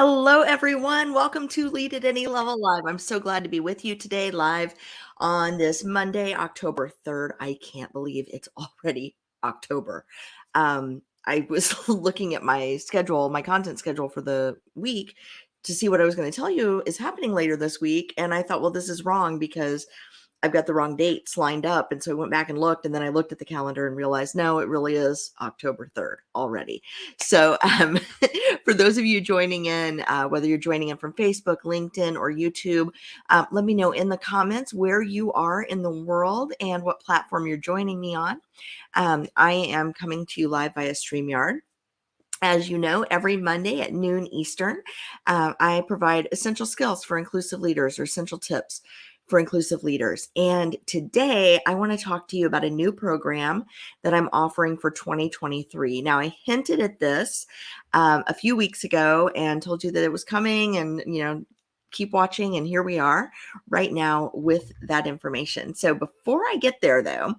Hello, everyone. Welcome to Lead at Any Level Live. I'm so glad to be with you today, live on this Monday, October 3rd. I can't believe it's already October. I was looking at my schedule, my content schedule for the week to see what I was going to tell you is happening later this week. And I thought, well, this is wrong because I've got the wrong dates lined up. And so I went back and looked, and then I looked at the calendar and realized, no, it really is October 3rd already. So for those of you joining in, whether you're joining in from Facebook, LinkedIn, or YouTube, let me know in the comments where you are in the world and what platform you're joining me on. I am coming to you live via StreamYard. As you know, every Monday at noon Eastern, I provide essential skills for inclusive leaders or essential tips for inclusive leaders. And today I want to talk to you about a new program that I'm offering for 2023. Now, I hinted at this a few weeks ago and told you that it was coming and, keep watching. And here we are right now with that information. So before I get there, though,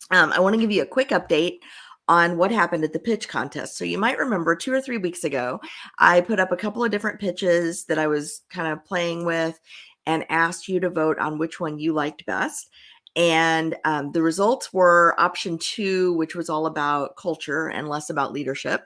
I want to give you a quick update on what happened at the pitch contest. So you might remember 2 or 3 weeks ago, I put up a couple of different pitches that I was kind of playing with and asked you to vote on which one you liked best. And the results were option 2, which was all about culture and less about leadership.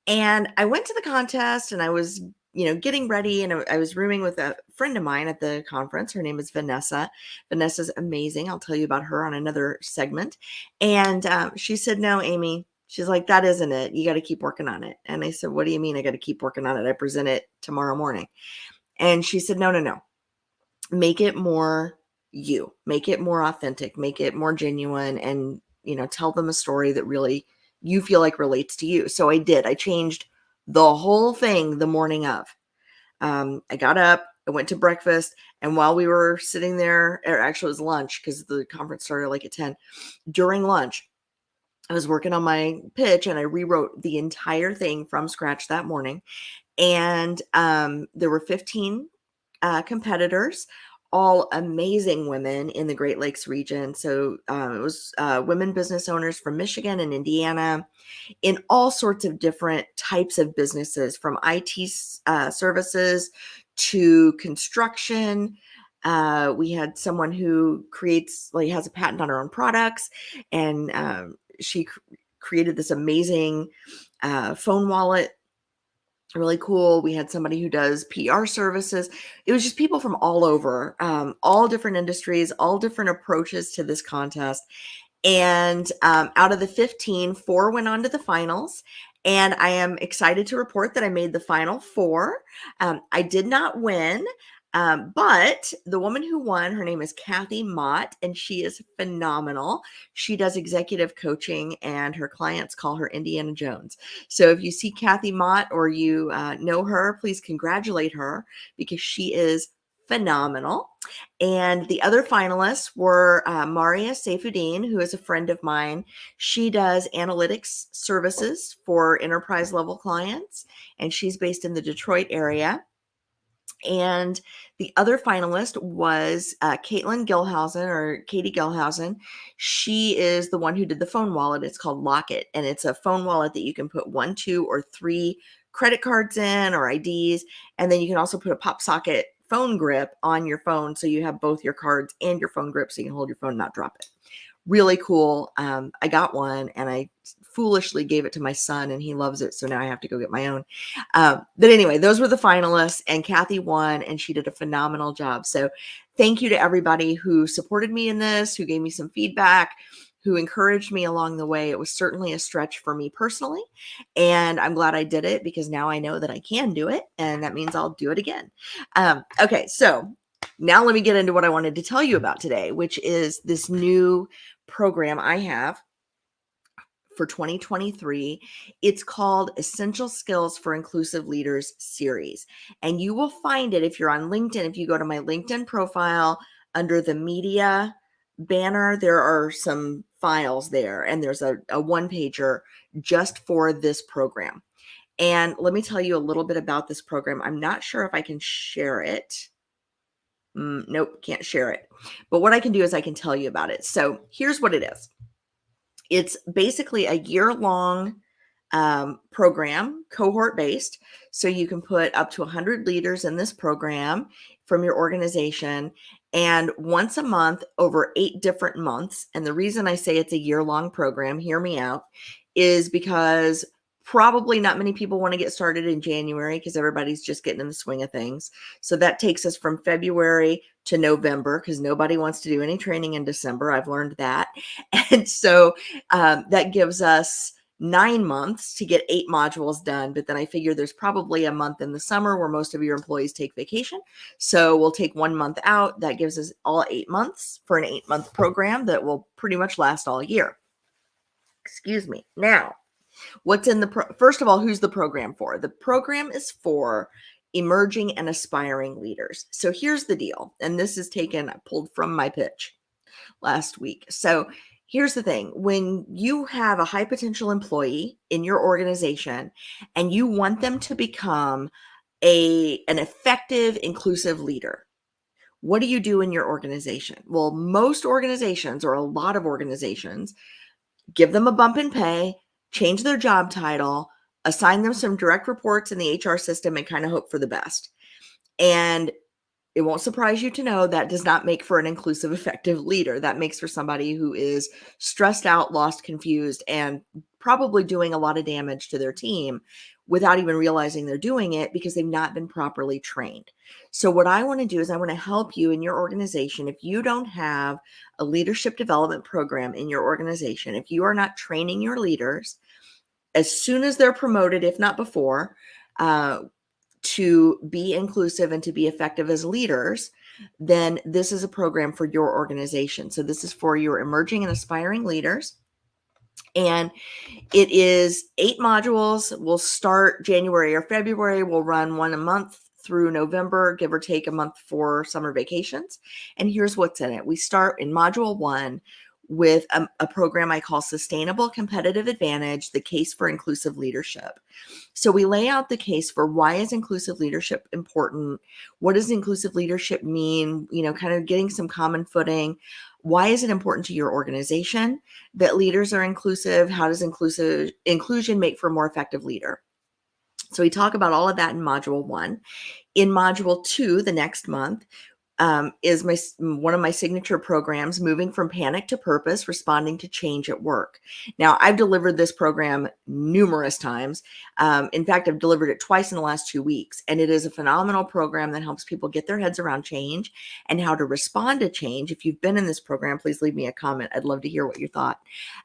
And I went to the contest and I was, getting ready, and I was rooming with a friend of mine at the conference. Her name is Vanessa. Vanessa's amazing. I'll tell you about her on another segment. And she said, no, Amy, she's like, that isn't it. You got to keep working on it. And I said, what do you mean I got to keep working on it? I present it tomorrow morning. And she said, no. Make it more you, make it more authentic, make it more genuine, and, tell them a story that really you feel like relates to you. So I did. I changed the whole thing the morning of. I got up, I went to breakfast, and while we were sitting there, or actually it was lunch because the conference started like at 10, during lunch, I was working on my pitch and I rewrote the entire thing from scratch that morning. And there were 15 competitors, all amazing women in the Great Lakes region. So it was women business owners from Michigan and Indiana in all sorts of different types of businesses, from IT services to construction. We had someone who has a patent on her own products, and she created this amazing phone wallet. Really cool. We had somebody who does PR services. It was just people from all over, all different industries, all different approaches to this contest. And out of the 15, 4 went on to the finals. And I am excited to report that I made the final 4. I did not win, but the woman who won, her name is Kathy Mott, and she is phenomenal. She does executive coaching, and her clients call her Indiana Jones. So if you see Kathy Mott or you know her, please congratulate her because she is phenomenal. And the other finalists were Maria Saifuddin, who is a friend of mine. She does analytics services for enterprise level clients, and she's based in the Detroit area. And the other finalist was Caitlin Gilhausen, or Katie Gilhausen. She is the one who did the phone wallet. It's called Locket, and it's a phone wallet that you can put 1, 2, or 3 credit cards in, or IDs. And then you can also put a pop socket phone grip on your phone, so you have both your cards and your phone grip, so you can hold your phone and not drop it. Really cool. I got one and I foolishly gave it to my son, and he loves it. So now I have to go get my own. But anyway, those were the finalists, and Kathy won, and she did a phenomenal job. So thank you to everybody who supported me in this, who gave me some feedback, who encouraged me along the way. It was certainly a stretch for me personally, and I'm glad I did it because now I know that I can do it, and that means I'll do it again. Okay, so now let me get into what I wanted to tell you about today, which is this new program I have for 2023. It's called Essential Skills for Inclusive Leaders series. And you will find it if you're on LinkedIn. If you go to my LinkedIn profile under the media banner, there are some files there, and there's a one-pager just for this program. And let me tell you a little bit about this program. I'm not sure if I can share it. Nope, can't share it. But what I can do is I can tell you about it. So here's what it is. It's basically a year-long program, cohort based. So you can put up to 100 leaders in this program from your organization, and once a month over 8 different months. And the reason I say it's a year-long program, hear me out, is because probably not many people want to get started in January because everybody's just getting in the swing of things. So that takes us from February to November because nobody wants to do any training in December. I've learned that. And so that gives us 9 months to get 8 modules done. But then I figure there's probably a month in the summer where most of your employees take vacation. So we'll take 1 month out. That gives us all 8 months for an 8-month program that will pretty much last all year. Excuse me. Now, what's in the first of all, who's the program for? The program is for emerging and aspiring leaders. So here's the deal. And this is pulled from my pitch last week. So here's the thing. When you have a high potential employee in your organization and you want them to become an effective, inclusive leader, what do you do in your organization? Well, most organizations, or a lot of organizations, give them a bump in pay, change their job title, assign them some direct reports in the HR system, and kind of hope for the best. And it won't surprise you to know that does not make for an inclusive, effective leader. That makes for somebody who is stressed out, lost, confused, and probably doing a lot of damage to their team without even realizing they're doing it because they've not been properly trained. So what I want to do is I want to help you in your organization. If you don't have a leadership development program in your organization, if you are not training your leaders as soon as they're promoted, if not before, to be inclusive and to be effective as leaders, then this is a program for your organization. So this is for your emerging and aspiring leaders. And it is 8 modules. We'll start January or February. We'll run one a month through November, give or take a month for summer vacations. And here's what's in it. We start in module 1 with a program I call Sustainable Competitive Advantage, the Case for Inclusive Leadership. So we lay out the case for why is inclusive leadership important? What does inclusive leadership mean? Kind of getting some common footing. Why is it important to your organization that leaders are inclusive? How does inclusion make for a more effective leader? So we talk about all of that in module 1. In module 2, the next month, is one of my signature programs, Moving from Panic to Purpose, Responding to Change at Work. Now, I've delivered this program numerous times. In fact, I've delivered it twice in the last 2 weeks, and it is a phenomenal program that helps people get their heads around change and how to respond to change. If you've been in this program, please leave me a comment. I'd love to hear what you thought.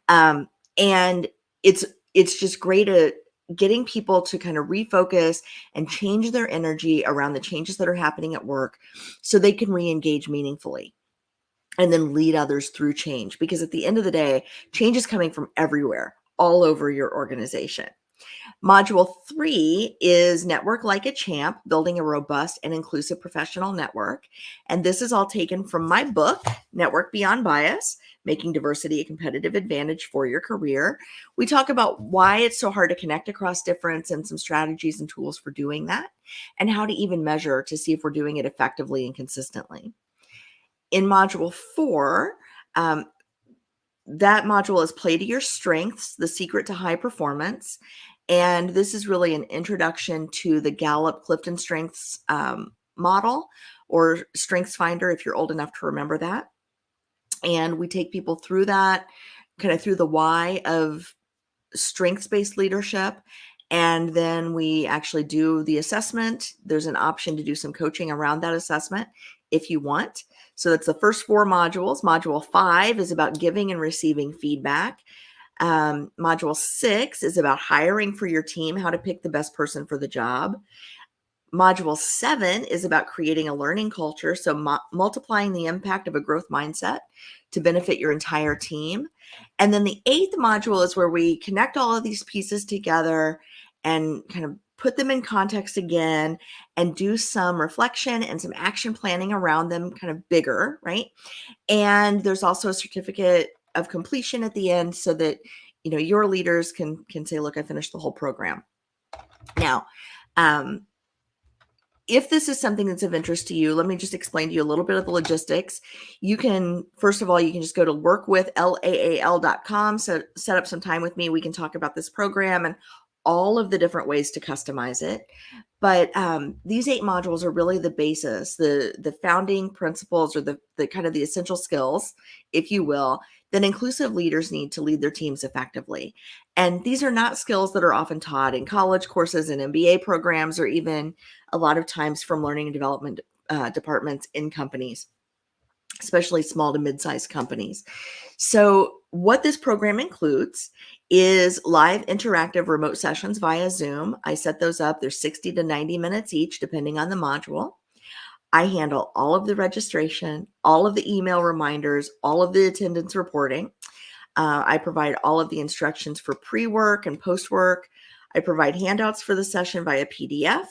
And it's just great at getting people to kind of refocus and change their energy around the changes that are happening at work so they can re-engage meaningfully and then lead others through change. Because at the end of the day, change is coming from everywhere, all over your organization. Module 3 is Network Like a Champ, Building a Robust and Inclusive Professional Network. And this is all taken from my book, Network Beyond Bias, Making Diversity a Competitive Advantage for Your Career. We talk about why it's so hard to connect across difference and some strategies and tools for doing that, and how to even measure to see if we're doing it effectively and consistently. In module 4, that module is Play to Your Strengths, The Secret to High Performance. And this is really an introduction to the Gallup Clifton Strengths model, or Strengths Finder, if you're old enough to remember that. And we take people through that, kind of through the why of strengths-based leadership. And then we actually do the assessment. There's an option to do some coaching around that assessment if you want. So that's the first 4 modules. Module 5 is about giving and receiving feedback. Module 6 is about hiring for your team, how to pick the best person for the job. Module 7 is about creating a learning culture, so multiplying the impact of a growth mindset to benefit your entire team. And then the 8th module is where we connect all of these pieces together and kind of put them in context again and do some reflection and some action planning around them, kind of bigger, right? And there's also a certificate of completion at the end so that your leaders can say, look, I finished the whole program. Now, if this is something that's of interest to you, let me just explain to you a little bit of the logistics. You can, first of all, you can just go to workwithlaal.com, so set up some time with me. We can talk about this program and all of the different ways to customize it. But these 8 modules are really the basis, the founding principles, or the kind of the essential skills, if you will, that inclusive leaders need to lead their teams effectively. And these are not skills that are often taught in college courses and MBA programs, or even a lot of times from learning and development departments in companies, especially small to mid-sized companies. So what this program includes is live interactive remote sessions via Zoom. I set those up. They're 60 to 90 minutes each, depending on the module. I handle all of the registration, all of the email reminders, all of the attendance reporting. I provide all of the instructions for pre-work and post-work. I provide handouts for the session via PDF.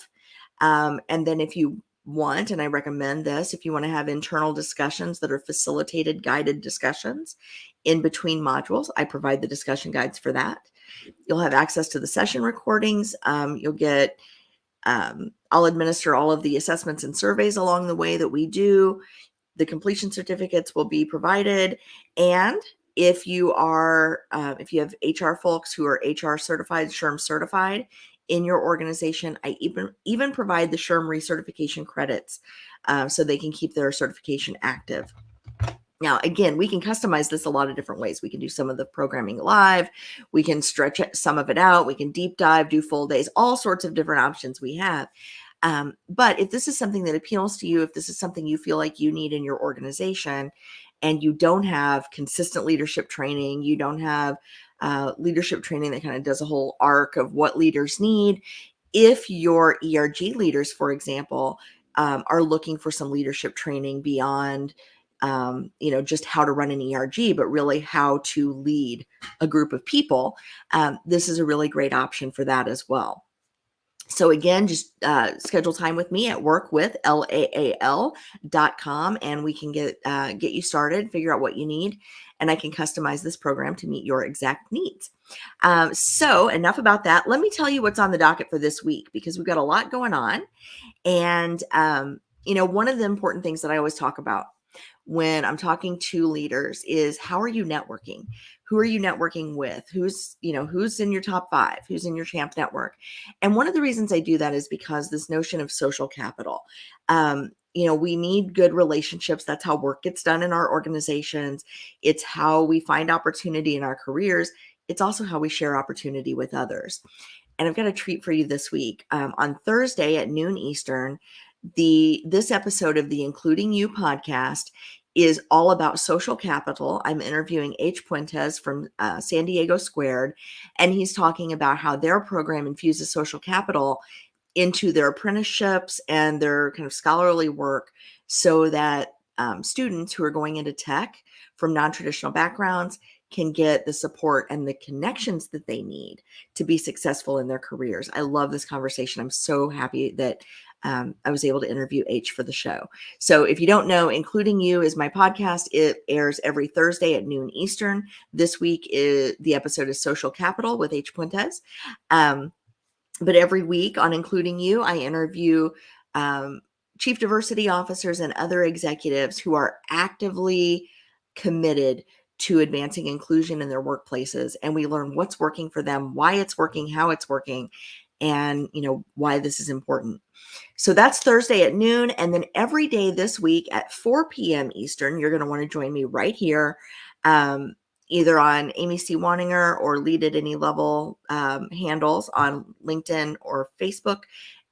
And then if you want, and I recommend this, if you want to have internal discussions that are facilitated, guided discussions in between modules, I provide the discussion guides for that. You'll have access to the session recordings. You'll get, I'll administer all of the assessments and surveys along the way that we do. The completion certificates will be provided. And if you are, if you have HR folks who are HR certified, SHRM certified in your organization, I even provide the SHRM recertification credits so they can keep their certification active. Now, again, we can customize this a lot of different ways. We can do some of the programming live. We can stretch some of it out. We can deep dive, do full days, all sorts of different options we have. But if this is something that appeals to you, if this is something you feel like you need in your organization, and you don't have consistent leadership training, you don't have leadership training that kind of does a whole arc of what leaders need. If your ERG leaders, for example, are looking for some leadership training beyond, just how to run an ERG, but really how to lead a group of people, this is a really great option for that as well. So again, just schedule time with me at workwithlaal.com, and we can get you started, figure out what you need, and I can customize this program to meet your exact needs. So enough about that. Let me tell you what's on the docket for this week, because we've got a lot going on. And, one of the important things that I always talk about when I'm talking to leaders is, how are you networking? Who are you networking with? Who's in your top 5? Who's in your champ network? And one of the reasons I do that is because this notion of social capital. We need good relationships. That's how work gets done in our organizations. It's how we find opportunity in our careers. It's also how we share opportunity with others. And I've got a treat for you this week. On Thursday at noon Eastern, this episode of the Including You podcast is all about social capital. I'm interviewing H. Puentes from San Diego Squared, and he's talking about how their program infuses social capital into their apprenticeships and their kind of scholarly work, so that students who are going into tech from non-traditional backgrounds can get the support and the connections that they need to be successful in their careers. I love this conversation. I'm so happy that I was able to interview H for the show. So if you don't know, Including You is my podcast. It airs every Thursday at noon Eastern. This week, the episode is Social Capital with H. Puentes. But every week on Including You, I interview chief diversity officers and other executives who are actively committed to advancing inclusion in their workplaces. And we learn what's working for them, why it's working, how it's working, and why this is important. So that's Thursday at noon. And then every day this week at 4 p.m. Eastern, you're going to want to join me right here, either on Amy C. Waninger or Lead at Any Level handles on LinkedIn or Facebook,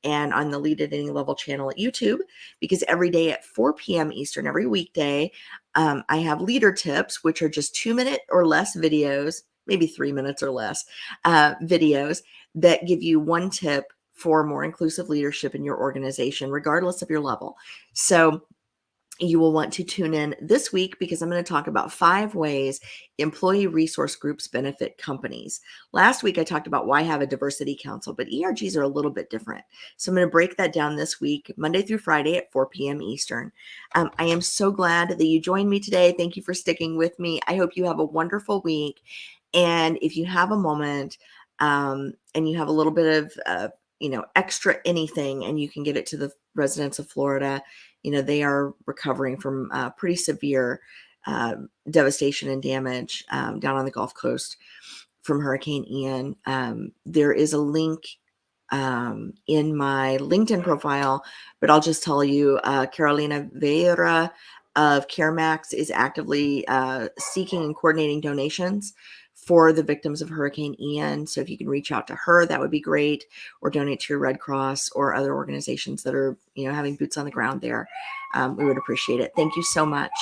and on the Lead at Any Level channel at YouTube, because every day at 4 p.m. Eastern, every weekday, I have leader tips, which are just 2-minute or less videos, maybe 3 minutes or less videos that give you one tip for more inclusive leadership in your organization, regardless of your level. So you will want to tune in this week, because I'm going to talk about 5 ways employee resource groups benefit companies. Last week, I talked about why have a diversity council, but ERGs are a little bit different. So I'm going to break that down this week, Monday through Friday at 4 p.m. Eastern. I am so glad that you joined me today. Thank you for sticking with me. I hope you have a wonderful week. And if you have a moment, and you have a little bit of extra anything, and you can get it to the residents of Florida. They are recovering from pretty severe devastation and damage down on the Gulf Coast from Hurricane Ian. There is a link in my LinkedIn profile, but I'll just tell you, Carolina Vieira of CareMax is actively seeking and coordinating donations for the victims of Hurricane Ian. So if you can reach out to her, that would be great, or donate to your Red Cross or other organizations that are, having boots on the ground there. We would appreciate it. Thank you so much.